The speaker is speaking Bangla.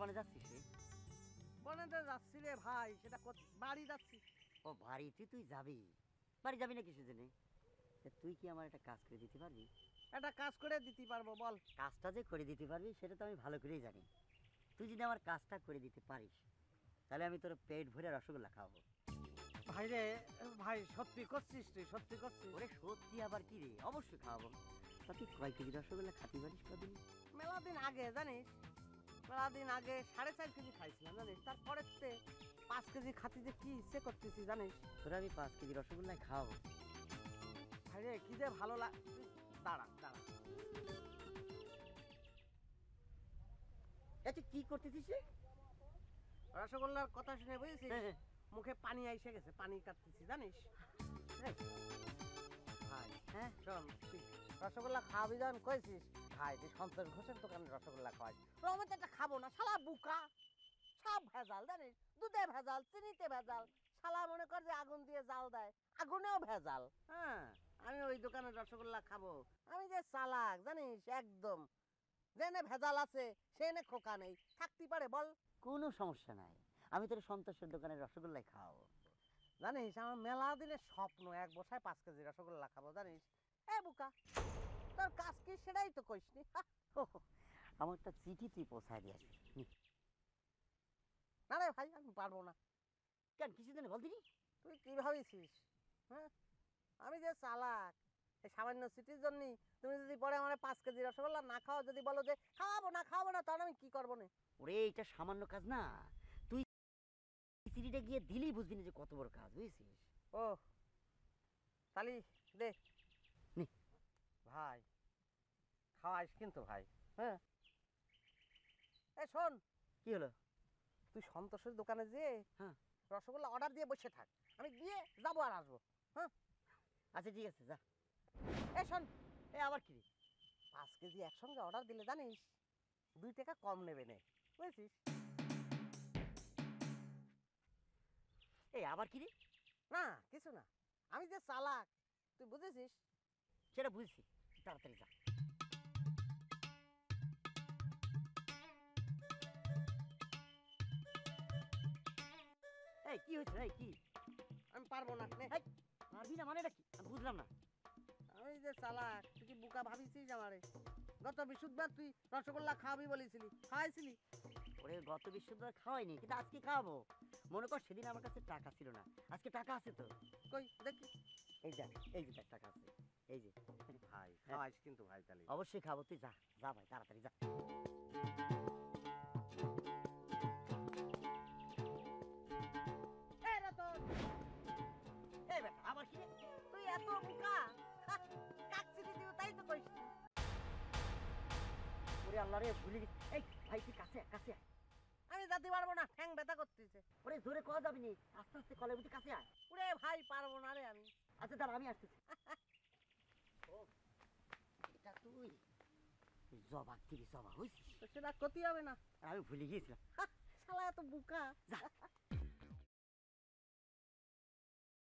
কনে যাচ্ছিস রে? বনেতে যাচ্ছি রে ভাই, সেটা বাড়ি যাচ্ছি। ও বাড়িতে তুই যাবি? বাড়ি যাবি না কিছু জেনে? তুই কি আমার একটা কাজ করে দিতে পারবি? একটা কাজ করে দিতে পারবো, বল। কাজটা যে করে দিতে পারবি সেটা তো আমি ভালো করেই জানি। তুই যদি আমার কাজটা করে দিতে পারিস তাহলে আমি তোর পেট ভরে রসগোল্লা খাওয়াবো। ভাই রে, ভাই সত্যি করছিস? তুই সত্যি করছিস? ওরে সত্যি আবার কি রে, অবশ্যই খাওয়াবো। তা তুই কয় কেজি রসগোল্লা খাতে পারিস কদিন? মেলা দিন আগে জানিস, মেলা দিন আগে 4.5 কেজি খাইছিলাম জানিস। তারপরে 5 কেজি খাতি যে কি ইচ্ছে করতেছি জানিস। তোরা আমি 5 কেজি রসগোল্লাই খাওয়াবো। ভাই রে, কি যে ভালো দাঁড়া দাঁড়া। তুই কি করতেছিস রে? রসগোল্লার কথা শুনে বুঝেছিস, হ্যাঁ, হ্যাঁ। মুখে পানি আইসে গেছে, পানি কাটতেছি জানিস। এই, ভাই হ্যাঁ শোন, তুই রসগোল্লা খাওয়াবি যখন কইছিস, ভাই তুই সন্তোষ ঘোষের দোকানে রসগোল্লা খাওয়াই। আমি তো এটা খাবো না, শালা বুকা। সব ভেজাল জানিস, দুধে ভেজাল, চিনিতে ভেজাল। শালা মনে কর যে আগুন দিয়ে জাল দেয়, আগুনেও ভেজাল। হ্যাঁ, আমি ওই দোকানের রসগোল্লা খাবো? আমি যে চালাক জানিস একদম। যেনে ভেজাল আছে সেনে খোকা নেই, থাকতে পারে বল? কোনো সমস্যা নাই, আমি তোর সন্তোষের দোকানের রসগোল্লাই খাওয়াবো। জানিস আমার মেলা দিনের স্বপ্ন এক বসায় 5 কেজি রসগোল্লা খাবো জানিস। এ বুকা, তোর কাজ কি সেটাই তো কইসনি। আমার একটা চিঠি তুই পৌঁছায় দিয়ে আসবি। না রে ভাই, আমি পারবো না। কেন, কিছু জানি বল দিনি? তুই কি ভাবিছিস? হ্যাঁ, আমি যে চালাক, এই সামান্য সিটির জন্য তুমি যদি পরে আমার 5 কেজি রসগোল্লা না খাও, যদি বলো যে খাওয়াবো না, তাহলে আমি কি করবো না? ওরে এটা সামান্য কাজ না, তুই চিঠিটা গিয়ে দিলেই বুঝবি না যে কত বড় কাজ, বুঝেছিস? ও তালি দে নে। ভাই, খাওয়াইস কিন্তু ভাই। হ্যাঁ, এ শোন, কি হলো? তুই সন্তোষের দোকানে যেয়ে হ্যাঁ, রসগোল্লা অর্ডার দিয়ে বসে থাক, আমি দিয়ে যাবো আর আসবো। হ্যাঁ আচ্ছা ঠিক আছে, যা। এ শোন, আবার কি রে? 5 কেজি একসঙ্গে অর্ডার দিলে জানিস 2 টাকা কম নেবে নে, বুঝেছিস? আবার কি রে? না কিছু না, আমি যে চালাক তুই বুঝেছিস। সেটা বুঝছি, তাড়াতাড়ি যা। কি হয়েছে? কি? আমি পারবো না নে। পারবি না মানেটা কি? আমি বুঝলাম না। আমি যে চালাক, তুই কি বোকা ভাবিছিস আমারে? গত বৃহস্পতিবার তুই রসগোল্লা খাওয়াবি বলেছিলি, খাওয়াইছিলি? ওরে গত বৃহস্পতিবার খাওয়াইনি, কিন্তু আজকে খাওয়াবো। মনে কর সেদিন আমার কাছে টাকা ছিল না, আজকে টাকা আছে তো। কই দেখি। এই দেখ, এই যে দেখ, টাকা আছে, এই যে। ভাই খাওয়াইস কিন্তু ভাই, তাহলে অবশ্যই খাবো, তুই যা যা ভাই, তাড়াতাড়ি যা। এই রতন, এই বেটা আবার কি রে? তুই এত বোকা, কাকচিনি দিও তাই তো কইস। ওরে আল্লাহ রে, ভুলে গেছি। এই ভাই তুই কাছে আয়, কাছে আয়। আমি যেতে পারবো না, ঠ্যাং ব্যথা করতেছে। ওরে জোরে কওয়া যাবি নি, আস্তে আস্তে কলের মধ্যে কাছে আয়। ওরে ভাই পারবো না রে আমি। আচ্ছা দাঁড়া, আমি আসতেছি। ও এটা তুই জবা দিবি, জবা হয়েছিস? তো সেটা ক্ষতি হবে না। আমি ভুলে গিয়েছিলাম। শালা এত বোকা। যা